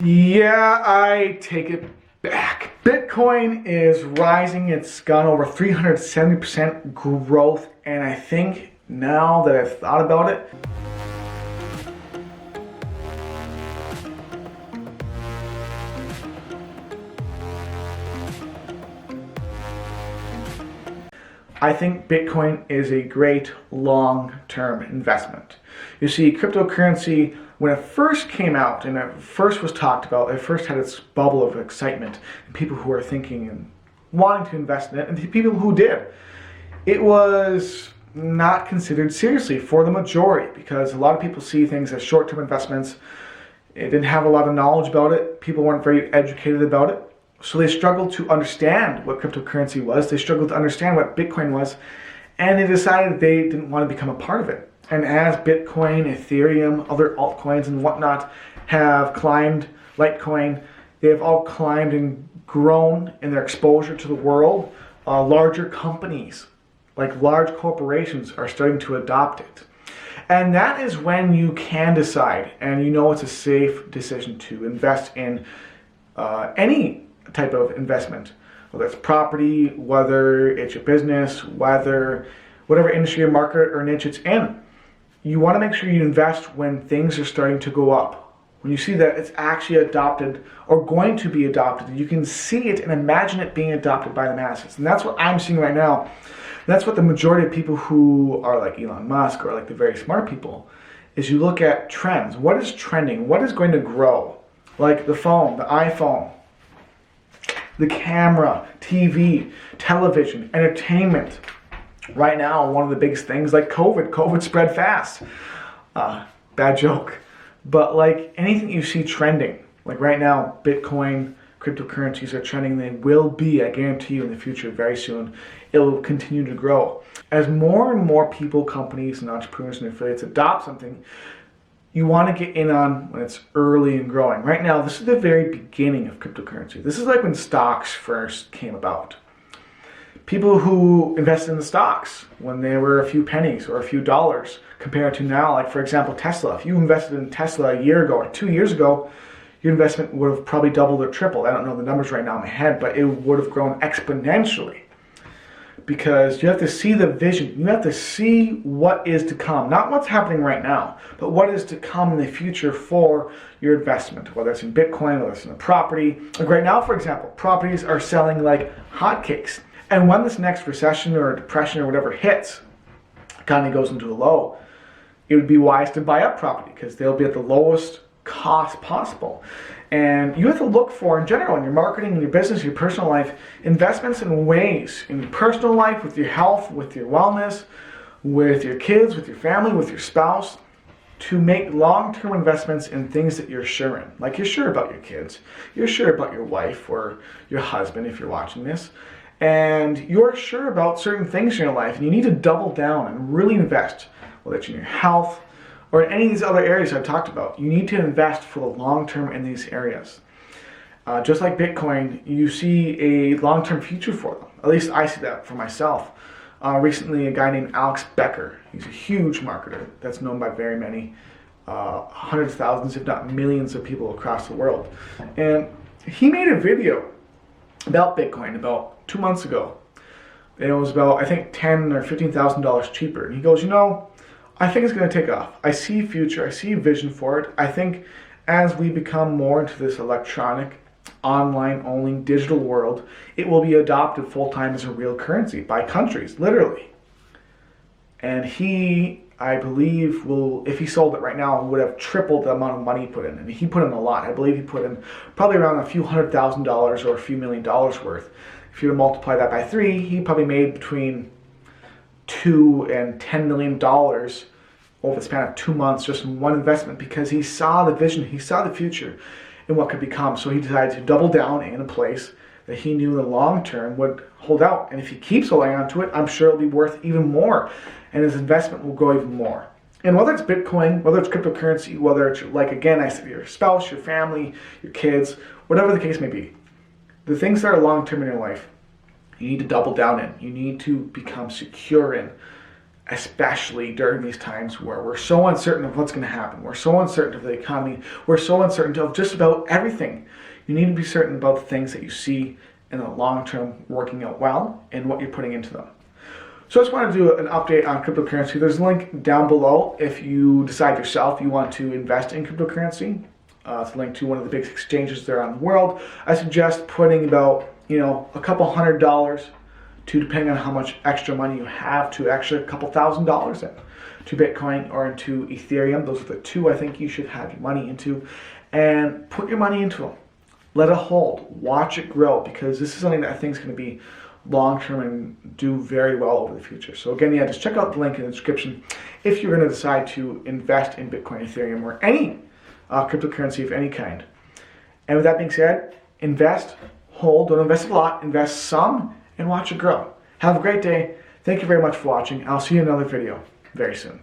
Yeah, I take it back. Bitcoin is rising. It's gone over 370% growth. And I think now that I've thought about it, I think Bitcoin is a great long-term investment. You see, cryptocurrency, when it first came out and it first was talked about, it first had its bubble of excitement, and people who were thinking and wanting to invest in it, and the people who did. It was not considered seriously for the majority because a lot of people see things as short-term investments. It didn't have a lot of knowledge about it. People weren't very educated about it. So they struggled to understand what cryptocurrency was. They struggled to understand what Bitcoin was. And they decided they didn't want to become a part of it. And as Bitcoin, Ethereum, other altcoins and whatnot have climbed, Litecoin, they have all climbed and grown in their exposure to the world. Larger companies, like large corporations, are starting to adopt it. And that is when you can decide, and you know it's a safe decision to invest in any type of investment, whether it's property, whether it's your business, whatever industry or market or niche it's in. You want to make sure you invest when things are starting to go up. When you see that it's actually adopted or going to be adopted, you can see it and imagine it being adopted by the masses. And that's what I'm seeing right now. That's what the majority of people who are like Elon Musk or like the very smart people is you look at trends. What is trending? What is going to grow? Like the phone, the iPhone, the camera, TV, television, entertainment. Right now, one of the biggest things like COVID. COVID spread fast. Bad joke. But like anything you see trending, like right now, Bitcoin, cryptocurrencies are trending. They will be, I guarantee you, in the future, very soon. It will continue to grow. As more and more people, companies, and entrepreneurs and affiliates adopt something, you want to get in on when it's early and growing. Right now, this is the very beginning of cryptocurrency. This is like when stocks first came about. People who invested in the stocks when they were a few pennies or a few dollars compared to now, like for example, Tesla. If you invested in Tesla a year ago or 2 years ago, your investment would have probably doubled or tripled. I don't know the numbers right now in my head, but it would have grown exponentially. Because you have to see the vision. You have to see what is to come. Not what's happening right now, but what is to come in the future for your investment. Whether it's in Bitcoin, whether it's in a property. Like right now, for example, properties are selling like hotcakes. And when this next recession or depression or whatever hits, economy goes into a low, it would be wise to buy up property because they'll be at the lowest cost possible. And you have to look for, in general, in your marketing, in your business, your personal life, investments in ways, in your personal life, with your health, with your wellness, with your kids, with your family, with your spouse, to make long-term investments in things that you're sure in. Like you're sure about your kids, you're sure about your wife or your husband if you're watching this, and you're sure about certain things in your life, and you need to double down and really invest, whether it's in your health, or in any of these other areas I've talked about. You need to invest for the long term in these areas. Just like Bitcoin, you see a long-term future for them. At least I see that for myself. Recently, a guy named Alex Becker, he's a huge marketer that's known by very many, hundreds of thousands, if not millions of people across the world. And he made a video about Bitcoin about 2 months ago. And it was about, I think, $10,000 or $15,000 cheaper. And he goes, I think it's going to take off. I see future. I see vision for it. I think as we become more into this electronic, online-only, digital world, it will be adopted full-time as a real currency by countries, literally. And he, I believe, will, if he sold it right now, would have tripled the amount of money he put in. And he put in a lot. I believe he put in probably around a few $100,000 or a few $1 million worth. If you were to multiply that by 3, he probably made between $2 and $10 million over the span of 2 months just in one investment because he saw the vision, he saw the future and what could become. So he decided to double down in a place that he knew in the long term would hold out. And if he keeps holding on to it, I'm sure it'll be worth even more and his investment will grow even more. And whether it's Bitcoin, whether it's cryptocurrency, whether it's like, again, I said, your spouse, your family, your kids, whatever the case may be, the things that are long term in your life, you need to double down in. You need to become secure in especially during these times where we're so uncertain of what's going to happen. We're so uncertain of the economy. We're so uncertain of just about everything. You need to be certain about the things that you see in the long term working out well and what you're putting into them. So I just want to do an update on cryptocurrency. There's a link down below if you decide yourself you want to invest in cryptocurrency. It's a link to one of the big exchanges there around the world. I suggest putting about, a couple $100 to, depending on how much extra money you have, to actually a couple $1,000s in to Bitcoin or into Ethereum. Those are the two I think you should have your money into, and put your money into them. Let it hold. Watch it grow, because this is something that I think is going to be long-term and do very well over the future. So again, just check out the link in the description if you're going to decide to invest in Bitcoin, Ethereum, or any cryptocurrency of any kind. And with that being said, invest, hold, don't invest a lot, invest some, and watch it grow. Have a great day. Thank you very much for watching. I'll see you in another video very soon.